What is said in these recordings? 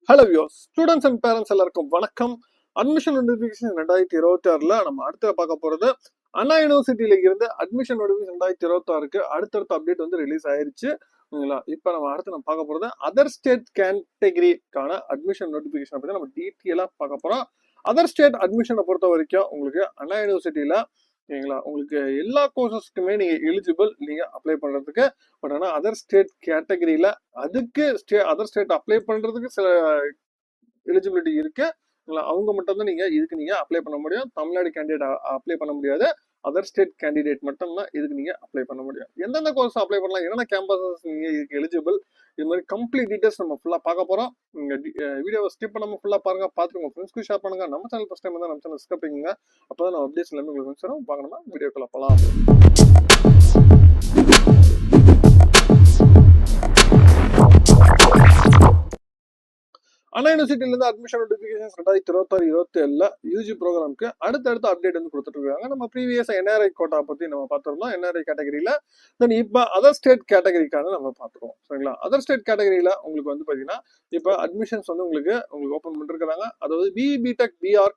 Hello views, students and parents எல்லாருக்கும் வணக்கம். Admission notification 2026 நம்ம அடுத்த பார்க்க போறது அண்ணா யூனிவர்சிட்டியில இருந்து அட்மிஷன் நோட்டிபிகேஷன் 2026க்கு அடுத்தடுத்த அப்டேட் வந்து ரிலீஸ் ஆயிருச்சு. இப்ப நம்ம பார்க்க போறது அதர் ஸ்டேட் கேட்டகரிக்கான அட்மிஷன் நோட்டிபிகேஷன் பத்தி நம்ம டீட்டெயிலா பார்க்க போறோம். அதர் ஸ்டேட் அட்மிஷனை பொறுத்த வரைக்கும் உங்களுக்கு அண்ணா யூனிவர்சிட்டியில உங்களுக்கு எல்லா கோர்சஸ்க்குமே நீங்க எலிஜிபிள் நீங்க அப்ளை பண்றதுக்கு. பட் ஆனா அதர் ஸ்டேட் கேட்டகரியில அதுக்கு அதர் ஸ்டேட் அப்ளை பண்றதுக்கு சில எலிஜிபிலிட்டி இருக்கு. அவங்க மட்டும் தான் இதுக்கு அப்ளை பண்ண முடியும். தமிழ்நாடு கேண்டிடேட் அப்ளை பண்ண முடியாது. அதர் ஸ்டேட் கேண்டிடேட் மட்டும் தான் இதுக்கு நீங்க அப்ளை பண்ண முடியும். எந்தெந்த கோர்ஸ் அப்ளை பண்ணலாம், என்னென்ன கேம்பஸஸ் நீங்க இதுக்கு எலிஜிபிள், இது மாதிரி கம்ப்ளீட் டீடைல்ஸ் நம்ம ஃபுல்லா பார்க்க போறோம். நீங்க வீடியோவை ஸ்கிப் பண்ணாம ஃபுல்லா பாருங்க, பார்த்துட்டு உங்க ஃப்ரெண்ட்ஸ்க்கு ஷேர் பண்ணுங்க. நம்ம சேனல் ஃபர்ஸ்ட் டைம் தான் நம்ம சேனல் சப்ஸ்கிரைப் பண்ணுங்க. அப்பதான் நம்ம அப்டேட்ஸ் எல்லாமே உங்களுக்கு வரும். பார்க்கணுமா வீடியோக்குள்ள போலாம். அண்ணா யூனிவர்சிட்டியில இருந்து அட்மிஷன் நோட்டிபிகேஷன் 2026-27 யூஜி ப்ரோக்ராம்க்கு அடுத்தடுத்த அப்டேட் வந்து கொடுத்துட்டு இருக்காங்க. நம்ம ப்ரீவியஸ் என்ஆர்ஐ கோட்டா பத்தி நம்ம பார்த்திருந்தோம், என்ஆர்ஐ கேட்டகரியில. தென் இப்ப அதர் ஸ்டேட் கேட்டகரிக்கான நம்ம பார்த்துருவோம். சரிங்களா? அதர் ஸ்டேட் கேட்டகரியில உங்களுக்கு வந்து பாத்தீங்கன்னா இப்ப அட்மிஷன்ஸ் வந்து உங்களுக்கு ஓப்பன் பண்ணிருக்காங்க. அதாவது பிடெக் பிஆர்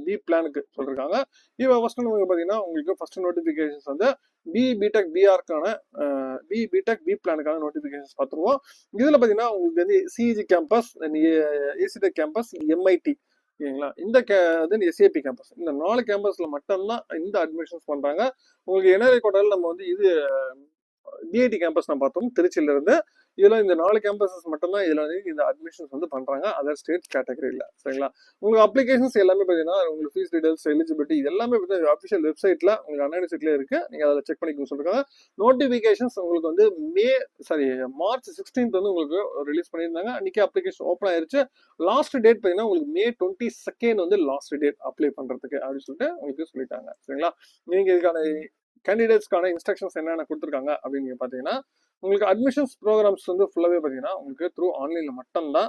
பி பிளானுக்கு சொல்லிருக்காங்க. இப்ப ஃபர்ஸ்ட் நமக்கு பாத்தீங்கன்னா உங்களுக்கு ஃபர்ஸ்ட் நோட்டிபிகேஷன்ஸ் வந்து பிடெக் பிஆர்க்கான பிடெக் பி பிளானுக்கான நோட்டிபிகேஷன்ஸ் பார்த்துருவோம். இதுல பாத்தீங்கன்னா உங்களுக்கு வந்து CEG campus, AC Tech campus, MIT, ஓகேங்களா, இந்த எஸ்ஏபி கேம்பஸ், இந்த 4 கேம்பஸ்ல மட்டும்தான் இந்த அட்மிஷன்ஸ் பண்றாங்க. உங்களுக்கு என்ஆர்ஐ கோட்டால நம்ம வந்து இது பிஐடி கேம்பஸ் நம்ம பார்த்தோம் திருச்சியில இருந்து. இதுல இந்த 4 கேம்பஸஸ் மட்டும்தான் இதுல வந்து இந்த அட்மிஷன்ஸ் வந்து பண்றாங்க அதர் ஸ்டேட் கேட்டகரியில. சரிங்களா? உங்களுக்கு அப்ளிகேஷன்ஸ் எல்லாமே பாத்தீங்கன்னா உங்களுக்கு ஃபீஸ் டீடைல்ஸ், எலிஜிபிலிட்டி எல்லாமே அஃபிஷியல் வெப்சைட்ல உங்களுக்கு அண்ணா யூனிவர்சிட்டியில இருக்கு. நீங்க அதில் செக் பண்ணிக்கணும்னு சொல்லிருக்காங்க. நோட்டிபிகேஷன்ஸ் உங்களுக்கு வந்து மார்ச் 16th வந்து உங்களுக்கு ரிலீஸ் பண்ணியிருந்தாங்க. அன்னைக்கு அப்ளிகேஷன் ஓப்பன் ஆயிருச்சு. லாஸ்ட் டேட் பாத்தீங்கன்னா உங்களுக்கு மே 22 வந்து லாஸ்ட் டேட் அப்ளை பண்றதுக்கு அப்படின்னு சொல்லிட்டு உங்களுக்கு சொல்லிட்டாங்க. சரிங்களா? நீங்க இதுக்கான கேண்டிடேட்ஸ்க்கான இன்ஸ்ட்ரக்ஷன்ஸ் என்னென்ன கொடுத்துருக்காங்க அப்படின்னு பாத்தீங்கன்னா உங்களுக்கு அட்மிஷன்ஸ் ப்ரோக்ராம்ஸ் வந்து ஃபுல்லாவே பாத்தீங்கன்னா உங்களுக்கு த்ரூ ஆன்லைன்ல மட்டும்தான்.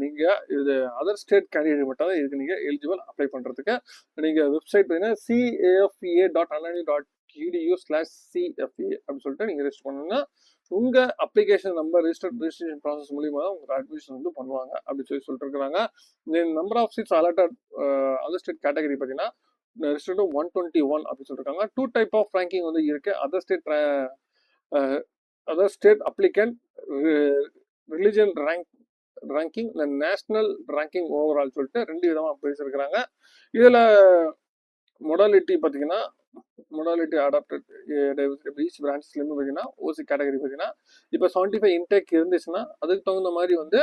நீங்க இது அதர் ஸ்டேட் கேண்டிடேட் மட்டும் தான் இதுக்கு நீங்க எலிஜிபிள் அப்ளை பண்றதுக்கு. நீங்க வெப்சைட் பாத்தீங்கன்னா cafa.anani.edu/cfa அப்படின்னு சொல்லிட்டு நீங்க ரெஜிஸ்டர் பண்ணுங்க. உங்க அப்ளிகேஷன் நம்பர் ரெஜிஸ்ட்ரேஷன் ப்ராசஸ் மூலியமா தான் உங்களுக்கு அட்மிஷன் வந்து பண்ணுவாங்க அப்படின்னு சொல்லிட்டு இருக்காங்க. Number of seats allotted other state category பாத்தீங்கன்னா 121 அப்படின்னு சொல்லிருக்காங்க. 2 டைப் ஆஃப் ரேங்கிங் வந்து இருக்கு. Other state applicant religion ranking, national ranking overall சொல்லிட்டு 2 விதமா பிரிச்சிருக்கிறாங்க. இதுல மொடாலிட்டி பாத்தீங்கன்னா மொடாலிட்டி அடாப்டட் ஈச் பிரான்ச்ஸ்லேருந்து பார்த்தீங்கன்னா ஓசி கேட்டகரி பார்த்தீங்கன்னா இப்போ 75 இன்டேக் இருந்துச்சுன்னா அதுக்கு தகுந்த மாதிரி வந்து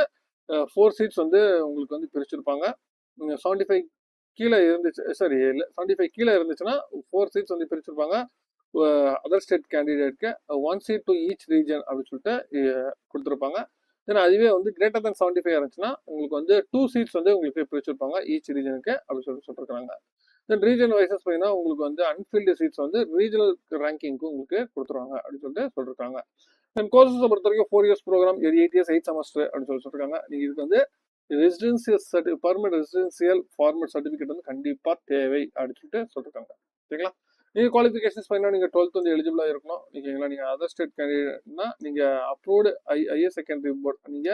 4 சீட்ஸ் வந்து உங்களுக்கு வந்து பிரிச்சிருப்பாங்க. 75 கீழே இருந்துச்சு, சாரி 75 கீழே இருந்துச்சுன்னா 4 சீட்ஸ் வந்து பிரிச்சிருப்பாங்க. அதர் ஸ்டேட் கேண்டிடேட்க்கு 1 seat டு ஈச் ரீஜன் அப்படின்னு சொல்லிட்டு கொடுத்துருப்பாங்க. தென் அதுவே வந்து கிரேட்டர் தன் 75 இருந்துச்சுன்னா உங்களுக்கு வந்து 2 seats வந்து உங்களுக்கு பிரிச்சிருப்பாங்க ஈச் ரீஜனுக்கு அப்படின்னு சொல்லிருக்காங்க. தென் ரீஜன் வைசஸ் பார்த்தீங்கன்னா உங்களுக்கு வந்து அன்ஃபீல்டு சீட்ஸ் வந்து ரீஜனல் ரேங்கிங்க்கு உங்களுக்கு கொடுத்துருவாங்க அப்படின்னு சொல்லிட்டு சொல்லிருக்காங்க. தென் கோர்சஸை பொறுத்த வரைக்கும் 4 years ப்ரோக்ராம், 8 years 8 semester அப்படின்னு சொல்லிருக்காங்க. நீங்க இதுக்கு வந்து residential permanent residential format certificate வந்து கண்டிப்பா தேவை அப்படின்னு சொல்லிட்டு சொல்லிருக்காங்க. சரிங்களா? நீங்க குவாலிஃபிகேஷன்ஸ் பார்த்தீங்கன்னா நீங்க 12th வந்து எலிஜிபிளா இருக்கணும். ஓகேங்களா? நீங்க அதர் ஸ்டேட் கேண்டிடேட்னா நீங்க அப்ரூவ்டு ஹையர் செகண்டரி போர்ட் நீங்க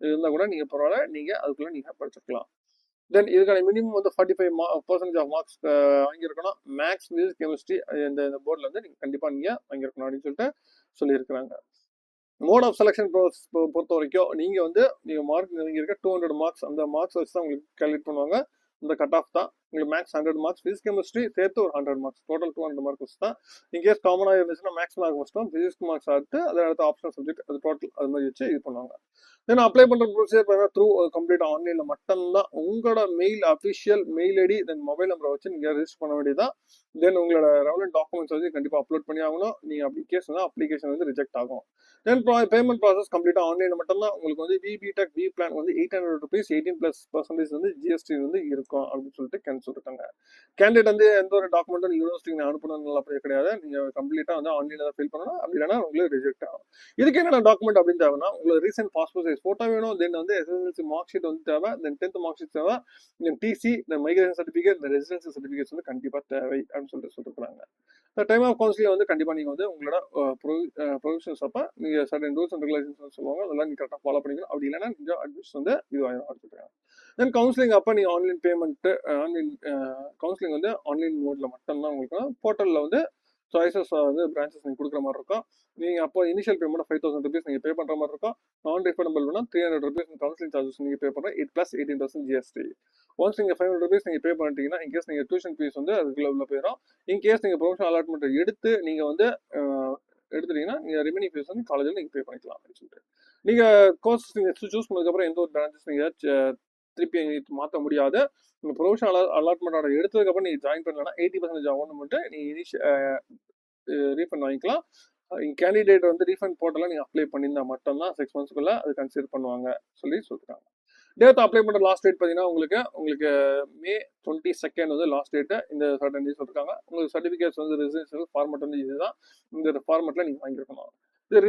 இருந்தா கூட நீங்க பரவாயில்ல, நீங்க அதுக்குள்ள நீங்க படிச்சிருக்கலாம். தென் இதுக்கான மினிமம் வந்து 45% ஆஃப் மார்க்ஸ் வாங்கியிருக்கணும். மேக்ஸ், பிசிக்ஸ், கெமிஸ்ட்ரி இந்த போர்டில் வந்து நீங்கள் கண்டிப்பாக நீங்கள் வாங்கியிருக்கணும் அப்படின்னு சொல்லிட்டு சொல்லியிருக்கிறாங்க. மோட் ஆஃப் செலெக்ஷன் பொறுத்த வரைக்கும் நீங்கள் மார்க் வாங்கியிருக்க 200 மார்க்ஸ், அந்த மார்க்ஸ் வச்சு தான் உங்களுக்கு கால்குலேட் பண்ணுவாங்க. இந்த கட் ஆஃப் தான் உங்களுக்கு மேக்ஸ் 100 மார்க்ஸ், பிசிக்ஸ் கெமிஸ்ட்ரி சேர்த்து ஒரு 100 மார்க்ஸ், டோட்டல் 200 மார்க்ஸ் தான். இன்கேஸ் காமனாக இருந்துச்சுன்னா மேக்ஸ் மார்க் ஃபஸ்ட்டும், பிசிக்ஸ் மார்க்ஸ் அடுத்து அதை அடுத்த ஆப்ஷனல் சப்ஜெக்ட் அது டோட்டல் அது மாதிரி வச்சு இது பண்ணுவாங்க. தென் அப்ளை பண்ற ப்ரொசீஜர் பார்த்தீங்கன்னா த்ரூ கம்ப்ளீட் ஆன்லைன்ல மட்டும்தான். உங்களோட official mail ID then mobile நம்பரை வச்சு நீங்க ரெஜிஸ்டர் பண்ண வேண்டியதான். தென் உங்களோட ரெவலண்ட் டாக்குமெண்ட்ஸ் வந்து கண்டிப்பா அப்லோட் பண்ணி ஆகணும். நீங்க அப்ளிகேஷன் வந்து ரிஜெக்ட் ஆகும். தென் பேமெண்ட் ப்ராசஸ் கம்ப்ளீட்டா ஆன்லைன்ல மட்டும்தான். உங்களுக்கு வந்து பிடெக் பி பிளான் வந்து 800 rupees 18+% வந்து ஜிஎஸ்டி வந்து இருக்கும் அப்படின்னு சொல்லிட்டு சொல்லிருக்காங்க. கேண்டிடேட் வந்து எந்த ஒரு டாக்குமெண்ட்டும் யூனிவர்சிட்டிக்கு அனுப்பணும்னு அப்படி கிடையாது. நீங்க கம்ப்ளீட்டா வந்து ஆன்லைன்ல தான் ஃபில் பண்ணணும். அப்படி இல்லைன்னா உங்களுக்கு ரிஜெக்ட் ஆகும். இதுக்கு என்னென்ன டாக்குமெண்ட் அப்படின்னு தேவைன்னா, உங்களுக்கு ரீசென்ட் பாஸ்போர்ட் சைஸ் போட்டோ வேணும். தென் வந்து எஸ்எஸ்எல்சி மார்க் ஷீட் வந்து தேவை. தென் 10th மார்க் ஷீட் தேவை. தென் டிசி, இந்த மைக்ரேஷன் சர்டிஃபிகேட், இந்த ரெசிடென்சி சர்டிஃபிகேட்ஸ் வந்து கண்டிப்பா தேவை அப்படின்னு சொல்லிருக்காங்க. டைம் ஆஃப் கவுன்சிலிங் வந்து கண்டிப்பா நீங்க வந்து உங்களோட ப்ரொவிஷன்ஸ் அப்ப நீங்க சர்டன் ரூல்ஸ் அண்ட் ரெகுலேஷன்ஸ் சொல்லுவாங்க, அதெல்லாம் நீங்க கரெக்டாக ஃபாலோ பண்ணிக்கணும். அப்படி இல்லைன்னா நீங்க அட்மிஷன் வந்து இதுவாயிரும். தென் கவுன்சிலிங் அப்போ நீங்கள் ஆன்லைன் பேமெண்ட், ஆன்லைன் கவுன்சிலிங் வந்து ஆன்லைன் மோட்ல மட்டும்தான் உங்களுக்கு போர்ட்டலில் வந்து சாய்ஸஸ் வந்து பிரான்ச்சஸ் நீங்கள் கொடுக்குற மாதிரி இருக்கும். நீங்கள் அப்போ இனிஷியல் பேமெண்ட் 5000 rupees நீங்கள் பே பண்ணுற மாதிரி இருக்கும். நான் ரிஃபண்டபிள் வேணா 300 rupees கவுன்சிலிங் சார்ஜஸ் நீங்கள் பே பண்ணுற 8+18% GST. ஒன்ஸ் நீங்கள் 500 rupees நீங்கள் பே பண்ணிட்டீங்கன்னா, இன்கேஸ் நீங்கள் டியூஷன் ஃபீஸ் வந்து அதுக்குள்ள உள்ள போயிடும். இன்கேஸ் நீங்கள் ப்ரொஃபஷனல் அலாட்மெண்ட் எடுத்து நீங்கள் வந்து எடுத்துட்டீங்கன்னா நீங்கள் ரிமைனிங் ஃபீஸ் வந்து காலேஜில் நீங்கள் பே பண்ணிக்கலாம் அப்படின்னு சொல்லிட்டு. நீங்கள் கோர்ஸ் நீங்கள் சூஸ் பண்ணதுக்கப்புறம் எந்த ஒரு பிரான்ச்சஸ் நீங்கள் திருப்பி எங்களுக்கு மாற்ற முடியாது. நீங்கள் ப்ரொஃபஷனல் அலாட்மெண்ட் எடுத்ததுக்கப்புறம் நீங்கள் ஜாயின் பண்ணலன்னா 80% அமௌண்ட் மட்டும் நீங்கள் ரீஃபண்ட் வாங்கிக்கலாம். கேண்டிடேட் வந்து ரீஃபண்ட் போர்ட்டலில் நீங்கள் அப்ளை பண்ணியிருந்தா மட்டும்தான் 6 monthsக்குள்ள அது கன்சிடர் பண்ணுவாங்க சொல்லியிருக்காங்க. டேட் அப்ளை பண்ணுற லாஸ்ட் டேட் பார்த்தீங்கன்னா உங்களுக்கு May 22 வந்து லாஸ்ட் டேட்டு இந்த சர்டன் டேஸ் சொல்லியிருக்காங்க. உங்களுக்கு சர்டிஃபிகேட்ஸ் வந்து ரெசிடென்ஷியல் ஃபார்மெட் வந்து இதுதான். இந்த ஃபார்மெட்டில் நீங்கள் வாங்கியிருக்கணும். இது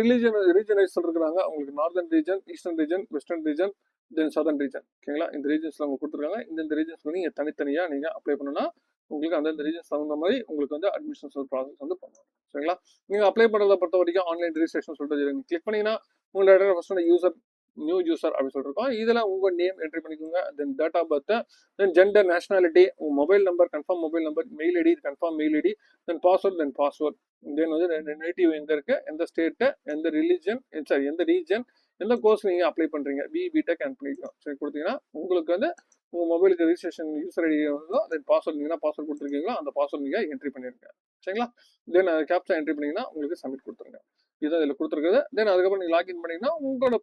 ரீஜனைஸ் சொல்லிருக்காங்க. உங்களுக்கு northern region, eastern region, western region, then southern region. ஓகேங்களா? இந்த ரீஜன்ஸ்ல அவங்க கொடுத்துருக்காங்க. இந்த ரீஜன்ஸ்ல நீங்க தனித்தனியா நீங்க அப்ளை பண்ணணும்னா உங்களுக்கு அந்தந்த ரீஜன்ஸ் தகுந்த மாதிரி உங்களுக்கு வந்து அட்மிஷன் ப்ராசஸ் வந்து பண்ணுவாங்க. சரிங்களா? நீங்க அப்ளை பண்றதை பொறுத்த வரைக்கும் ஆன்லைன் ரெஜிஸ்ட்ரேஷன் சொல்லிட்டு கிளிக் பண்ணீங்கன்னா உங்களோட ஃபர்ஸ்ட் யூசர் நியூ யூசர் அப்படின்னு சொல்லிருக்கோம். இதுல உங்க நேம் என்ட்ரி பண்ணிக்கோங்க. Then date of birth, then gender, nationality, உங்க mobile number, confirm mobile number, mail ID, confirm mail ID, then password, then வந்து நேட்டிவ் எங்க இருக்கு, எந்த ஸ்டேட், எந்த ரிலிஜன், எந்த ரீஜன், எந்த கோர்ஸ் நீங்க அப்ளை பண்றீங்க, பிடெக் அண்ட் பண்ணிக்கலாம். சரி கொடுத்தீங்கன்னா உங்களுக்கு வந்து உங்க மொபைலுக்கு ரெஜிஸ்ட்ரேஷன் யூசர் ஐடி வந்தோ, தென் பாஸ்வேர்ட் நீங்க பாஸ்வேர்ட் கொடுத்துருக்கீங்களோ அந்த பாஸ்வேர்ட் நீங்க என்ட்ரி பண்ணிருங்க. சரிங்களா? தென் கேப்சா என்ட்ரி பண்ணீங்கன்னா உங்களுக்கு சப்மிட் கொடுத்துருங்க. இதுதான் இதில் கொடுத்துருக்குது. தென் அதுக்கப்புறம் நீங்கள் லாகின் பண்ணிங்கன்னா உங்களோட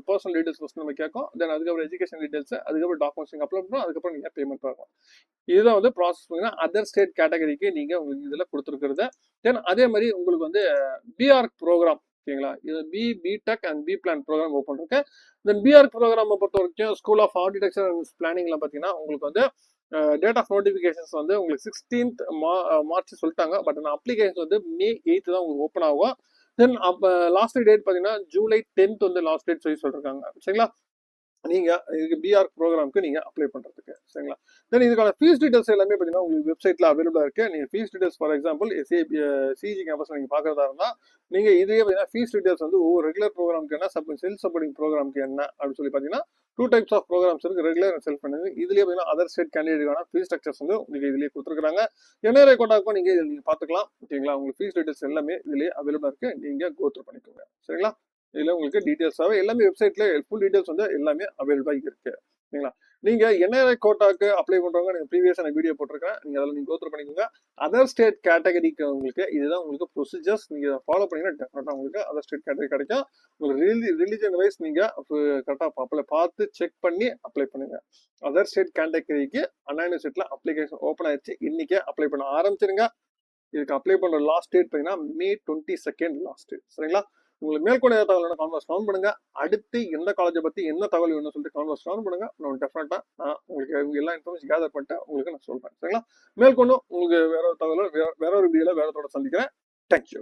பர்சனல் டீடைல்ஸ் ஃபஸ்ட் நம்ம கேட்கும். தென் அதுக்கப்புறம் எஜுகேஷன் டீடைல்ஸ், அதுக்கப்புறம் டாக்குமெண்ட்ஸ் நீங்கள் அப்லோட் பண்ணணும். அதுக்கப்புறம் நீங்கள் பேமெண்ட் பார்க்கணும். இதுதான் வந்து ப்ராசஸ் பண்ணீங்கன்னா அதர் ஸ்டேட் கேட்டகரிக்கு நீங்கள் உங்களுக்கு இதில் கொடுத்துருக்குறது. தென் அதே மாதிரி உங்களுக்கு வந்து பிஆர் ப்ரோக்ராம், ஓகேங்களா? இது B Tech and B plan program open இருக்கு. தென் பிஆர் ப்ரோக்ராமை பொறுத்த வரைக்கும் ஸ்கூல் ஆஃப் ஆர்கிடெக்சர் அண்ட் பிளானிங்ல பார்த்தீங்கன்னா உங்களுக்கு வந்து டேட் ஆஃப் நோட்டிஃபிகேஷன்ஸ் வந்து உங்களுக்கு 16th மார்ச் சொல்லிட்டாங்க. பட் அந்த அப்ளிகேஷன் வந்து May 8 தான் உங்களுக்கு ஓப்பன் ஆகும். தென் அப்போ லாஸ்ட் டேட் பார்த்தீங்கன்னா July 10th வந்து லாஸ்ட் டேட் சொல்லி சொல்லிருக்காங்க. சரிங்களா? நீங்க இதுக்கு பிஆர் ப்ரோக்ராம்க்கு நீங்க அப்ளை பண்றதுக்கு. சரிங்களா? தென் இதுக்கான ஃபீஸ் டீடைல்ஸ் எல்லாமே பார்த்தீங்கன்னா உங்களுக்கு வெப்சைட்ல அவைலபிளா இருக்கு. நீங்க fees details for example CG campus நீங்க பாக்குறதா இருந்தா நீங்க இதே பார்த்தீங்கன்னா ஃபீஸ் டீடைல்ஸ் வந்து ஒவ்வொரு ரெகுலர் ப்ரோக்ராம்க்கு என்ன, செல்ஃப் சப்போர்ட்டிங் ப்ரோக்ராம்க்கு என்ன அப்படின்னு சொல்லி பார்த்தீங்கன்னா 2 types ஆஃப் ப்ரோக்ராம்ஸ் இருக்கு, ரெகுலர் அண்ட் செல்ஃப் பண்ணுங்க. இதுலயே பார்த்தீங்கன்னா அதர் ஸ்டேட் கேண்டிடேட்டான ஃபீஸ் ஸ்ட்ரக்சர்ஸ் வந்து உங்களுக்கு இதுலயே கொடுத்துருக்காங்க. என்ஆர்ஐ கோட்டாக்கும் நீங்க இதில் நீங்க பாத்துக்கலாம். ஓகேங்களா? உங்களுக்கு ஃபீஸ் டீடைல்ஸ் எல்லாமே இதுலயே அவைலபிளா இருக்கு. நீங்க கோ த்ரூ பண்ணிக்கோங்க. சரிங்களா? இதுல உங்களுக்கு டீடைல்ஸாவே எல்லாமே வெப்சைட்ல ஃபுல் டீடைல்ஸ் வந்து எல்லாமே அவைலபிளா இருக்கு. சரிங்களா? நீங்க என்ஆர்ஐ கோட்டாக்கு அப்ளை பண்றவங்க நீங்க ப்ரீவியஸா நான் வீடியோ போட்டிருக்கேன். நீங்க அதில் நீங்க கோ த்ரூ பண்ணிக்கோங்க. அதர் ஸ்டேட் கேட்டகரிக்கு உங்களுக்கு இதுதான் உங்களுக்கு ப்ரொசீஜர்ஸ். நீங்க ஃபாலோ பண்ணீங்கன்னா டெஃபினட்டா உங்களுக்கு அதர் ஸ்டேட் கேட்டகரி கிடைக்கும். உங்களுக்கு ரிலிஜன் வைஸ் நீங்க கரெக்டா அப்ளை பார்த்து செக் பண்ணி அப்ளை பண்ணுங்க. அதர் ஸ்டேட் கேட்டகரிக்கு அண்ணா யூனிவர்சிட்டியில அப்ளிகேஷன் ஓப்பன் ஆயிடுச்சு. இன்னைக்கே அப்ளை பண்ண ஆரம்பிச்சிருங்க. இதுக்கு அப்ளை பண்ற லாஸ்ட் டேட் பார்த்தீங்கன்னா May 22 லாஸ்ட் டேட். சரிங்களா? உங்களுக்கு மேற்கொண்டு ஏதாவது தகவல் கான்வர்ஸ் டவுன் பண்ணுங்க. அடுத்து எந்த காலேஜை பத்தி என்ன தகவல் வேணும்னு சொல்லிட்டு கான்வர்ஸ் டவுன் பண்ணுங்க. நான் டெஃபினட்டா உங்களுக்கு எல்லா இன்ஃபர்மேஷன் கேதர் பண்ணிட்டு உங்களுக்கு நான் சொல்றேன். சரிங்களா? மேற்கொண்டு உங்களுக்கு வேற ஒரு தகவல் வேற ஒரு வீடியோல வேற சந்திக்கிறேன். தேங்க்யூ.